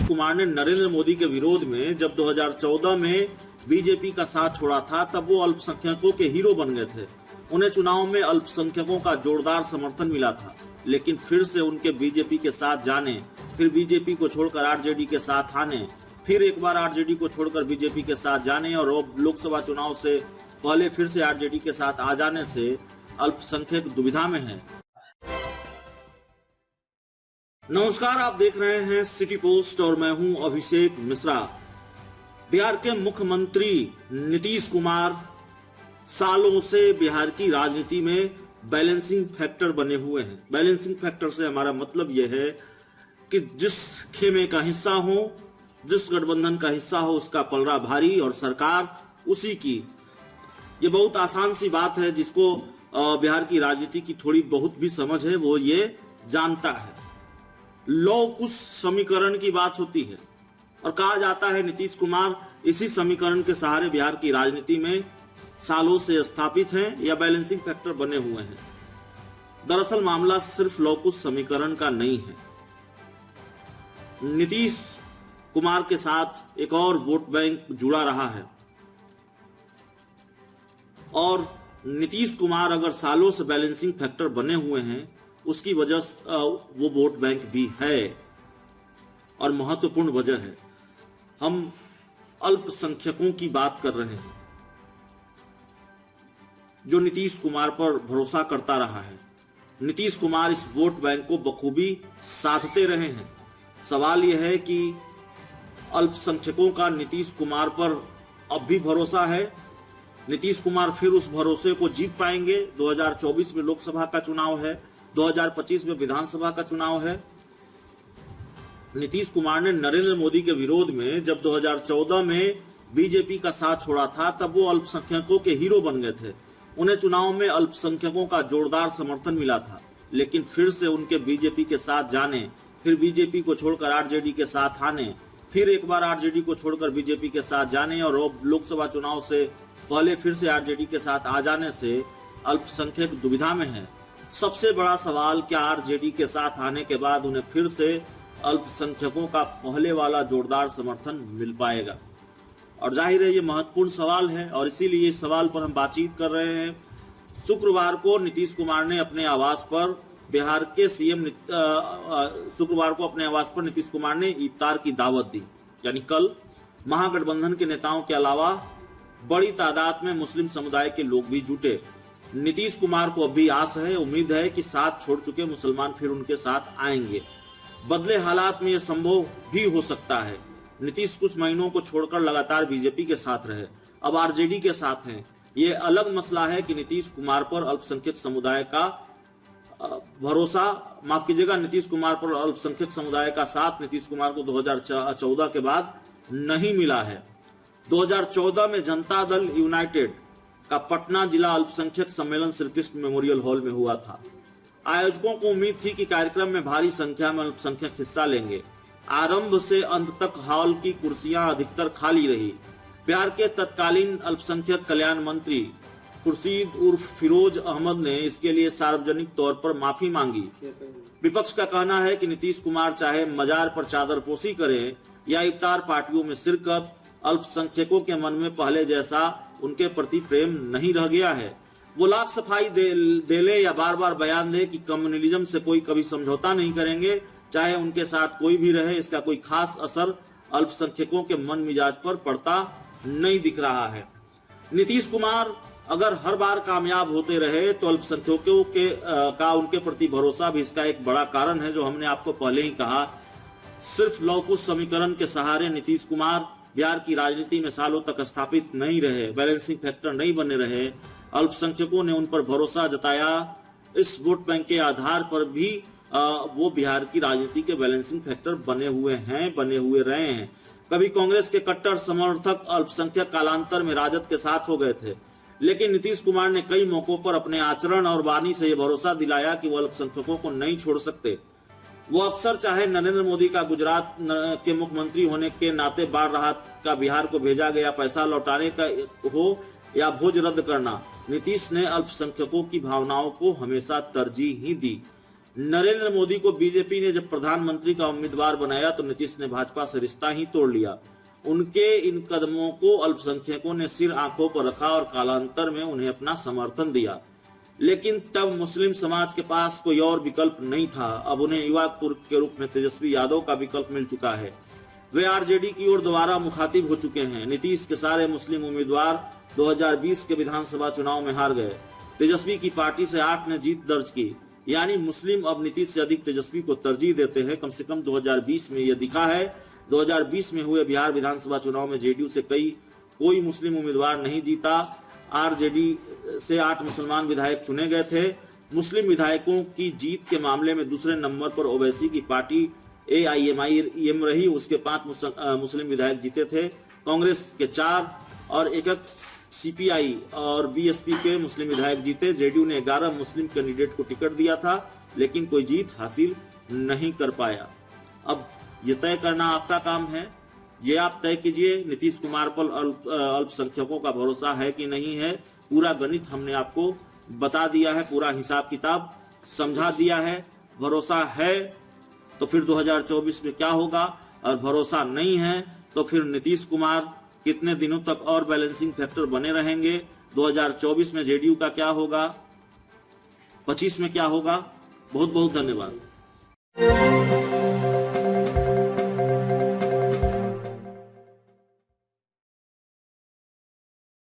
नीतीश कुमार ने नरेंद्र मोदी के विरोध में जब 2014 में बीजेपी का साथ छोड़ा था, तब वो अल्पसंख्यकों के हीरो बन गए थे। उन्हें चुनाव में अल्पसंख्यकों का जोरदार समर्थन मिला था, लेकिन फिर से उनके बीजेपी के साथ जाने, फिर बीजेपी को छोड़कर आरजेडी के साथ आने, फिर एक बार आरजेडी को छोड़कर बीजेपी के साथ जाने और अब लोकसभा चुनाव से पहले फिर से आरजेडी के साथ आ जाने से अल्पसंख्यक दुविधा में है। नमस्कार, आप देख रहे हैं सिटी पोस्ट और मैं हूं अभिषेक मिश्रा। बिहार के मुख्यमंत्री नीतीश कुमार सालों से बिहार की राजनीति में बैलेंसिंग फैक्टर बने हुए हैं। बैलेंसिंग फैक्टर से हमारा मतलब यह है कि जिस खेमे का हिस्सा हो, जिस गठबंधन का हिस्सा हो, उसका पलड़ा भारी और सरकार उसी की। ये बहुत आसान सी बात है, जिसको बिहार की राजनीति की थोड़ी बहुत भी समझ है वो ये जानता है। लौकुश समीकरण की बात होती है और कहा जाता है नीतीश कुमार इसी समीकरण के सहारे बिहार की राजनीति में सालों से स्थापित हैं या बैलेंसिंग फैक्टर बने हुए हैं। दरअसल मामला सिर्फ लौकुश समीकरण का नहीं है। नीतीश कुमार के साथ एक और वोट बैंक जुड़ा रहा है और नीतीश कुमार अगर सालों से बैलेंसिंग फैक्टर बने हुए हैं, उसकी वजह वो वोट बैंक भी है और महत्वपूर्ण वजह है। हम अल्पसंख्यकों की बात कर रहे हैं जो नीतीश कुमार पर भरोसा करता रहा है। नीतीश कुमार इस वोट बैंक को बखूबी साधते रहे हैं। सवाल यह है कि अल्पसंख्यकों का नीतीश कुमार पर अब भी भरोसा है। नीतीश कुमार फिर उस भरोसे को जीत पाएंगे। 2024 में लोकसभा का चुनाव है, 2025 में विधानसभा का चुनाव है। नीतीश कुमार ने नरेंद्र मोदी के विरोध में जब 2014 में बीजेपी का साथ छोड़ा था, तब वो अल्पसंख्यकों के हीरो बन गए थे। उन्हें चुनाव में अल्पसंख्यकों का जोरदार समर्थन मिला था, लेकिन फिर से उनके बीजेपी के साथ जाने, फिर बीजेपी को छोड़कर आरजेडी के साथ आने, फिर एक बार आरजेडी को छोड़कर बीजेपी के साथ जाने और अब लोकसभा चुनाव से पहले फिर से आरजेडी के साथ आ जाने से अल्पसंख्यक दुविधा में है। सबसे बड़ा सवाल, क्या आरजेडी के साथ आने के बाद उन्हें फिर से अल्पसंख्यकों का पहले वाला जोरदार समर्थन मिल पाएगा? और जाहिर है ये महत्वपूर्ण सवाल है और इसीलिए इस सवाल पर हम बातचीत कर रहे हैं। शुक्रवार को नीतीश कुमार ने अपने आवास पर बिहार के सीएम शुक्रवार को अपने आवास पर नीतीश कुमार ने इफ्तार की दावत दी। यानी कल महागठबंधन के नेताओं के अलावा बड़ी तादाद में मुस्लिम समुदाय के लोग भी जुटे। नीतीश कुमार को अभी आस है, उम्मीद है कि साथ छोड़ चुके मुसलमान फिर उनके साथ आएंगे। बदले हालात में यह संभव भी हो सकता है। नीतीश कुछ महीनों को छोड़कर लगातार बीजेपी के साथ रहे, अब आरजेडी के साथ हैं। ये अलग मसला है कि नीतीश कुमार पर अल्पसंख्यक समुदाय का भरोसा, माफ कीजिएगा, नीतीश कुमार पर अल्पसंख्यक समुदाय का साथ नीतीश कुमार को 2014 के बाद नहीं मिला है। 2014 में जनता दल यूनाइटेड का पटना जिला अल्पसंख्यक सम्मेलन श्री कृष्ण मेमोरियल हॉल में हुआ था। आयोजकों को उम्मीद थी कि कार्यक्रम में भारी संख्या में अल्पसंख्यक हिस्सा लेंगे। आरंभ से अंत तक हॉल की कुर्सियां अधिकतर खाली रही। बिहार के तत्कालीन अल्पसंख्यक कल्याण मंत्री खुर्शीद उर्फ फिरोज अहमद ने इसके लिए सार्वजनिक तौर पर माफी मांगी। विपक्ष का कहना है कि नीतीश कुमार चाहे मजार पर चादरपोशी करें या इफ्तार पार्टियों में शिरकत, अल्पसंख्यकों के मन में पहले जैसा उनके प्रति प्रेम नहीं रह गया है। वो लाख सफाई दे ले या बार बार बयान दे कि कम्युनलिज्म से कोई कभी समझौता नहीं करेंगे, चाहे उनके साथ कोई भी रहे, इसका कोई खास असर अल्पसंख्यकों के मन मिजाज पर पड़ता नहीं दिख रहा है। नीतीश कुमार अगर हर बार कामयाब होते रहे तो अल्पसंख्यकों का उनके प्रति भरोसा भी इसका एक बड़ा कारण है, जो हमने आपको पहले ही कहा। सिर्फ लौकुश समीकरण के सहारे नीतीश कुमार बिहार की राजनीति में सालों तक स्थापित नहीं रहे, बैलेंसिंग फैक्टर नहीं बने रहे। अल्पसंख्यकों ने उन पर भरोसा जताया। इस वोट बैंक के आधार पर भी वो बिहार की राजनीति के बैलेंसिंग फैक्टर बने हुए हैं, बने हुए रहे हैं। कभी कांग्रेस के कट्टर समर्थक अल्पसंख्यक कालांतर में राजद के साथ हो गए थे, लेकिन नीतीश कुमार ने कई मौकों पर अपने आचरण और वाणी से यह भरोसा दिलाया कि वो अल्पसंख्यकों को नहीं छोड़ सकते। वो अक्सर चाहे नरेंद्र मोदी का गुजरात के मुख्यमंत्री होने के नाते बाढ़ राहत का बिहार को भेजा गया पैसा लौटाने का हो या भोज रद्द करना, नीतीश ने अल्पसंख्यकों की भावनाओं को हमेशा तरजीह ही दी। नरेंद्र मोदी को बीजेपी ने जब प्रधानमंत्री का उम्मीदवार बनाया तो नीतीश ने भाजपा से रिश्ता ही तोड़ लिया। उनके इन कदमों को अल्पसंख्यकों ने सिर आंखों पर रखा और कालांतर में उन्हें अपना समर्थन दिया। लेकिन तब मुस्लिम समाज के पास कोई और विकल्प नहीं था। अब उन्हें युवा के रूप में तेजस्वी यादव का विकल्प मिल चुका है। वे आरजेडी की ओर दोबारा मुखातिब हो चुके हैं। नीतीश के सारे मुस्लिम उम्मीदवार 2020 के विधानसभा चुनाव में हार गए। तेजस्वी की पार्टी से 8 ने जीत दर्ज की, यानी मुस्लिम अब नीतीश से अधिक तेजस्वी को तरजीह देते हैं। कम से कम 2020 में यह दिखा है। 2020 में हुए बिहार विधानसभा चुनाव में जेडीयू से कोई मुस्लिम उम्मीदवार नहीं जीता। आरजेडी से 8 मुसलमान विधायक चुने गए थे। मुस्लिम विधायकों की जीत के मामले में दूसरे नंबर पर ओवैसी की पार्टी AIMIM रही। उसके 5 मुस्लिम विधायक जीते थे। कांग्रेस के 4 और एक CPI और BSP के मुस्लिम विधायक जीते। जेडीयू ने 11 मुस्लिम कैंडिडेट को टिकट दिया था, लेकिन कोई जीत हासिल नहीं कर पाया। अब ये तय करना आपका काम है। ये आप तय कीजिए, नीतीश कुमार पर अल्पसंख्यकों का भरोसा है कि नहीं है। पूरा गणित हमने आपको बता दिया है, पूरा हिसाब किताब समझा दिया है। भरोसा है तो फिर 2024 में क्या होगा, और भरोसा नहीं है तो फिर नीतीश कुमार कितने दिनों तक और बैलेंसिंग फैक्टर बने रहेंगे। 2024 में जेडीयू का क्या होगा, 25 में क्या होगा। बहुत बहुत धन्यवाद।